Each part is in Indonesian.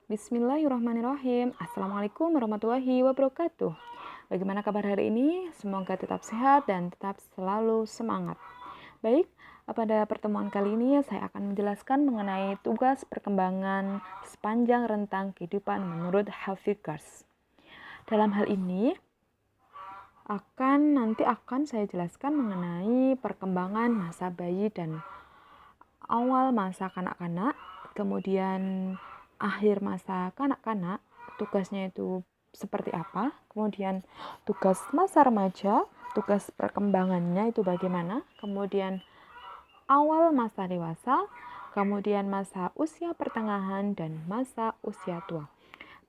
Bismillahirrahmanirrahim. Assalamualaikum warahmatullahi wabarakatuh. Bagaimana kabar hari ini? Semoga tetap sehat dan tetap selalu semangat. Baik, pada pertemuan kali ini saya akan menjelaskan mengenai tugas perkembangan sepanjang rentang kehidupan menurut Hafigers. Dalam hal ini, nanti akan saya jelaskan mengenai perkembangan masa bayi dan awal masa kanak-kanak, kemudian akhir masa kanak-kanak, tugasnya itu seperti apa, kemudian tugas masa remaja, tugas perkembangannya itu bagaimana, kemudian awal masa dewasa, kemudian masa usia pertengahan, dan masa usia tua.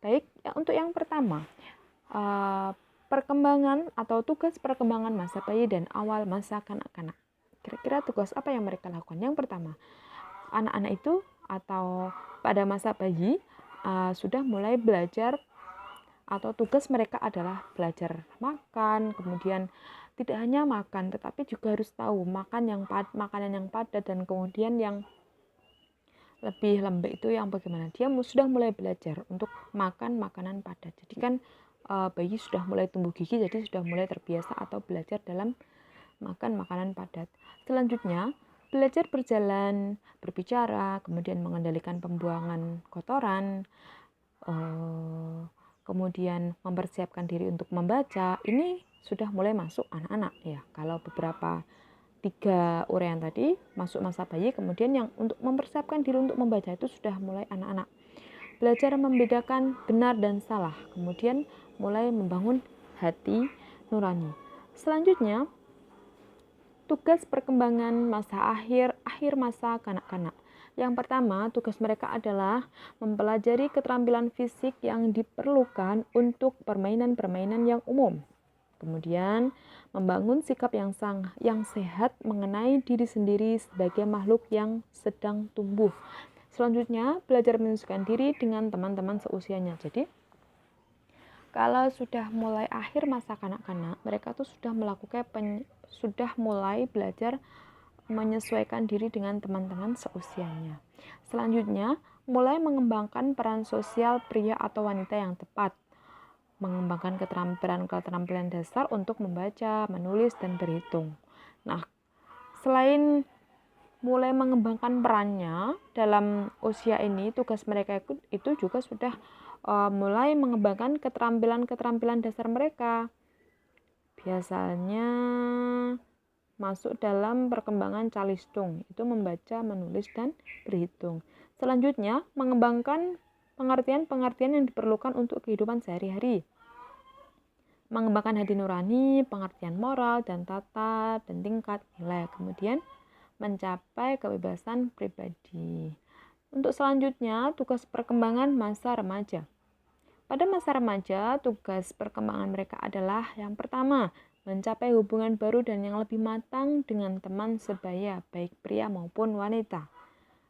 Baik, untuk yang pertama, perkembangan atau tugas perkembangan masa bayi dan awal masa kanak-kanak. Kira-kira tugas apa yang mereka lakukan? Yang pertama, anak-anak itu atau pada masa bayi sudah mulai belajar atau tugas mereka adalah belajar makan, kemudian tidak hanya makan tetapi juga harus tahu makanan yang padat dan kemudian yang lebih lembek itu yang bagaimana. Dia sudah mulai belajar untuk makan makanan padat. Jadi kan bayi sudah mulai tumbuh gigi, jadi sudah mulai terbiasa atau belajar dalam makan makanan padat. Selanjutnya, belajar berjalan, berbicara, kemudian mengendalikan pembuangan kotoran, kemudian mempersiapkan diri untuk membaca. Ini sudah mulai masuk anak-anak ya. Kalau beberapa 3 uraian tadi masuk masa bayi, kemudian yang untuk mempersiapkan diri untuk membaca itu sudah mulai anak-anak. Belajar membedakan benar dan salah, kemudian mulai membangun hati nurani. Selanjutnya, tugas perkembangan masa akhir masa kanak-kanak. Yang pertama, tugas mereka adalah mempelajari keterampilan fisik yang diperlukan untuk permainan-permainan yang umum. Kemudian, membangun sikap yang sehat mengenai diri sendiri sebagai makhluk yang sedang tumbuh. Selanjutnya, belajar menyesuaikan diri dengan teman-teman seusianya. Jadi, kalau sudah mulai akhir masa kanak-kanak, mereka tuh sudah mulai belajar menyesuaikan diri dengan teman-teman seusianya. Selanjutnya, mulai mengembangkan peran sosial pria atau wanita yang tepat. Mengembangkan keterampilan dasar untuk membaca, menulis, dan berhitung. Nah, selain mulai mengembangkan perannya dalam usia ini, tugas mereka itu juga sudah mulai mengembangkan keterampilan dasar mereka. Biasanya masuk dalam perkembangan calistung, itu membaca, menulis, dan berhitung. Selanjutnya, mengembangkan pengertian-pengertian yang diperlukan untuk kehidupan sehari-hari. Mengembangkan hati nurani, pengertian moral, dan tata, dan tingkat nilai. Kemudian, mencapai kebebasan pribadi. Untuk selanjutnya, tugas perkembangan masa remaja. Pada masa remaja, tugas perkembangan mereka adalah yang pertama, mencapai hubungan baru dan yang lebih matang dengan teman sebaya, baik pria maupun wanita.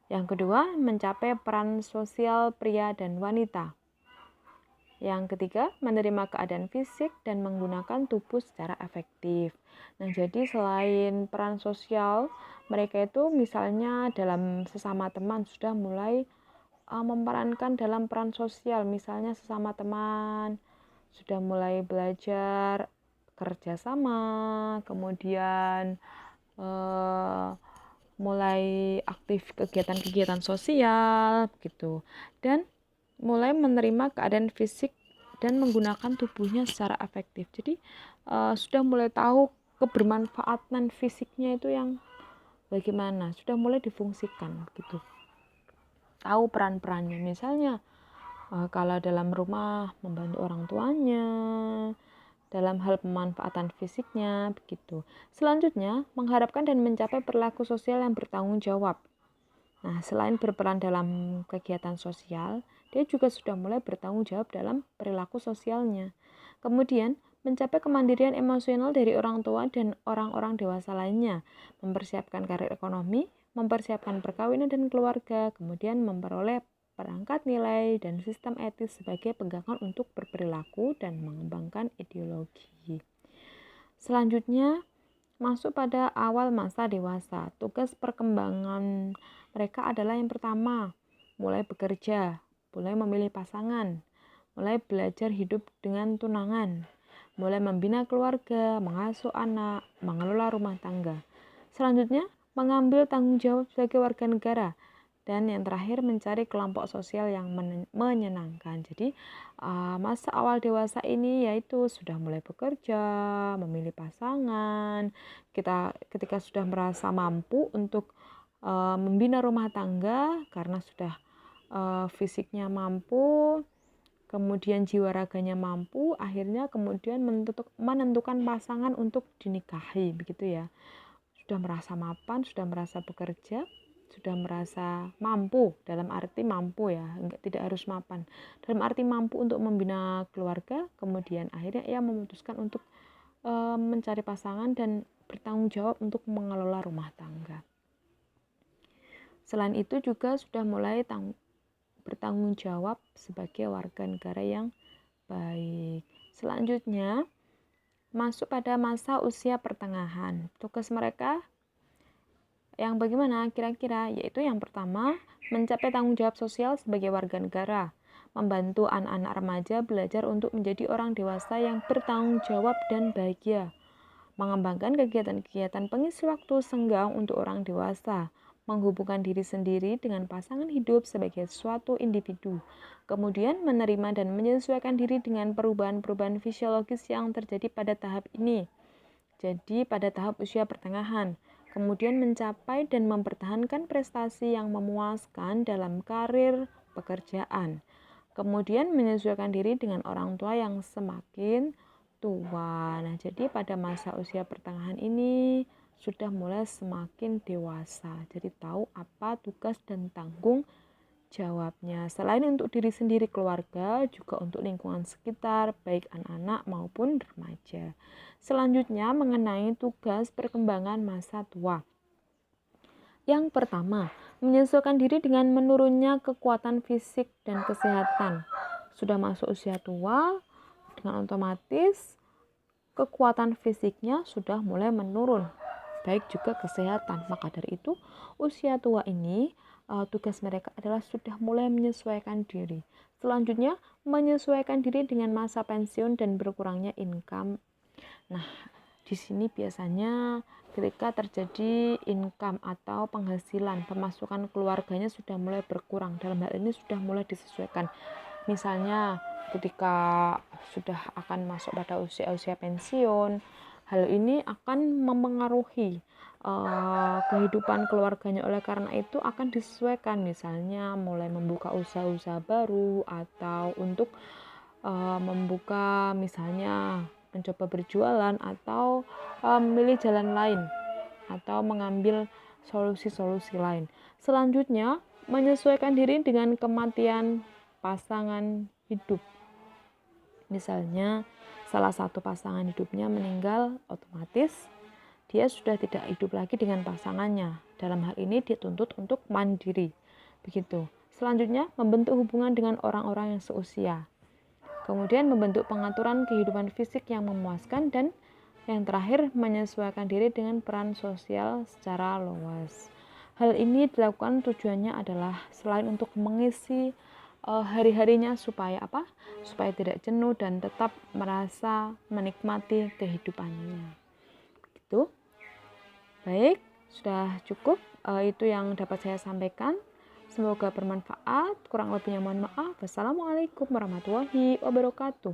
Yang kedua, mencapai peran sosial pria dan wanita. Yang ketiga, menerima keadaan fisik dan menggunakan tubuh secara efektif. Nah, jadi selain peran sosial, mereka itu misalnya dalam sesama teman sudah mulai memerankan dalam peran sosial. Misalnya sesama teman sudah mulai belajar kerjasama, kemudian mulai aktif kegiatan-kegiatan sosial gitu, dan mulai menerima keadaan fisik dan menggunakan tubuhnya secara efektif. Jadi sudah mulai tahu kebermanfaatan fisiknya itu yang bagaimana, sudah mulai difungsikan gitu. Tahu peran-perannya, misalnya kalau dalam rumah membantu orang tuanya, dalam hal pemanfaatan fisiknya, begitu. Selanjutnya, mengharapkan dan mencapai perilaku sosial yang bertanggung jawab. Nah, selain berperan dalam kegiatan sosial, dia juga sudah mulai bertanggung jawab dalam perilaku sosialnya. Kemudian, mencapai kemandirian emosional dari orang tua dan orang-orang dewasa lainnya, mempersiapkan karir ekonomi, mempersiapkan perkawinan dan keluarga, kemudian memperoleh perangkat nilai dan sistem etis sebagai pegangan untuk berperilaku dan mengembangkan ideologi. Selanjutnya, masuk pada awal masa dewasa. Tugas perkembangan mereka adalah yang pertama, mulai bekerja. mulai memilih pasangan, mulai belajar hidup dengan tunangan, mulai membina keluarga, mengasuh anak, mengelola rumah tangga. Selanjutnya, mengambil tanggung jawab sebagai warga negara. Dan yang terakhir, mencari kelompok sosial yang menyenangkan. Jadi, masa awal dewasa ini yaitu sudah mulai bekerja, memilih pasangan. Ketika sudah merasa mampu untuk membina rumah tangga karena sudah fisiknya mampu, kemudian jiwa raganya mampu, akhirnya kemudian menentukan pasangan untuk dinikahi, begitu ya. Sudah merasa mapan, sudah merasa bekerja, sudah merasa mampu, dalam arti mampu ya, tidak harus mapan, dalam arti mampu untuk membina keluarga, kemudian akhirnya ia memutuskan untuk mencari pasangan dan bertanggung jawab untuk mengelola rumah tangga. Selain itu juga sudah mulai bertanggung jawab sebagai warga negara yang baik. Selanjutnya, masuk pada masa usia pertengahan. Tugas mereka yang bagaimana kira-kira? Yaitu yang pertama, mencapai tanggung jawab sosial sebagai warga negara, membantu anak-anak remaja belajar untuk menjadi orang dewasa yang bertanggung jawab dan bahagia, mengembangkan kegiatan-kegiatan pengisi waktu senggang untuk orang dewasa, menghubungkan diri sendiri dengan pasangan hidup sebagai suatu individu, kemudian menerima dan menyesuaikan diri dengan perubahan-perubahan fisiologis yang terjadi pada tahap ini. Jadi pada tahap usia pertengahan, kemudian mencapai dan mempertahankan prestasi yang memuaskan dalam karir pekerjaan. Kemudian menyesuaikan diri dengan orang tua yang semakin tua. Nah, jadi pada masa usia pertengahan ini sudah mulai semakin dewasa. Jadi tahu apa tugas dan tanggung jawabnya. Selain untuk diri sendiri, keluarga, juga untuk lingkungan sekitar, baik anak-anak maupun remaja. Selanjutnya mengenai tugas perkembangan masa tua. Yang pertama, menyesuaikan diri dengan menurunnya kekuatan fisik dan kesehatan. Sudah masuk usia tua, dengan otomatis kekuatan fisiknya sudah mulai menurun, baik juga kesehatan. Maka dari itu, usia tua ini tugas mereka adalah sudah mulai menyesuaikan diri. Selanjutnya, menyesuaikan diri dengan masa pensiun dan berkurangnya income. Nah, di sini biasanya ketika terjadi income atau penghasilan, pemasukan keluarganya sudah mulai berkurang. Dalam hal ini sudah mulai disesuaikan. Misalnya ketika sudah akan masuk pada usia pensiun, hal ini akan mempengaruhi kehidupan keluarganya. Oleh karena itu akan disesuaikan, misalnya mulai membuka usaha-usaha baru atau untuk membuka, misalnya mencoba berjualan atau memilih jalan lain atau mengambil solusi-solusi lain. Selanjutnya, menyesuaikan diri dengan kematian pasangan hidup. Misalnya, salah satu pasangan hidupnya meninggal, otomatis dia sudah tidak hidup lagi dengan pasangannya. Dalam hal ini dituntut untuk mandiri. Begitu. Selanjutnya, membentuk hubungan dengan orang-orang yang seusia. Kemudian membentuk pengaturan kehidupan fisik yang memuaskan, dan yang terakhir menyesuaikan diri dengan peran sosial secara luas. Hal ini dilakukan tujuannya adalah selain untuk mengisi hari-harinya supaya supaya tidak jenuh dan tetap merasa menikmati kehidupannya. Gitu. Baik, sudah cukup. Itu yang dapat saya sampaikan. Semoga bermanfaat. Kurang lebihnya mohon maaf. Wassalamualaikum warahmatullahi wabarakatuh.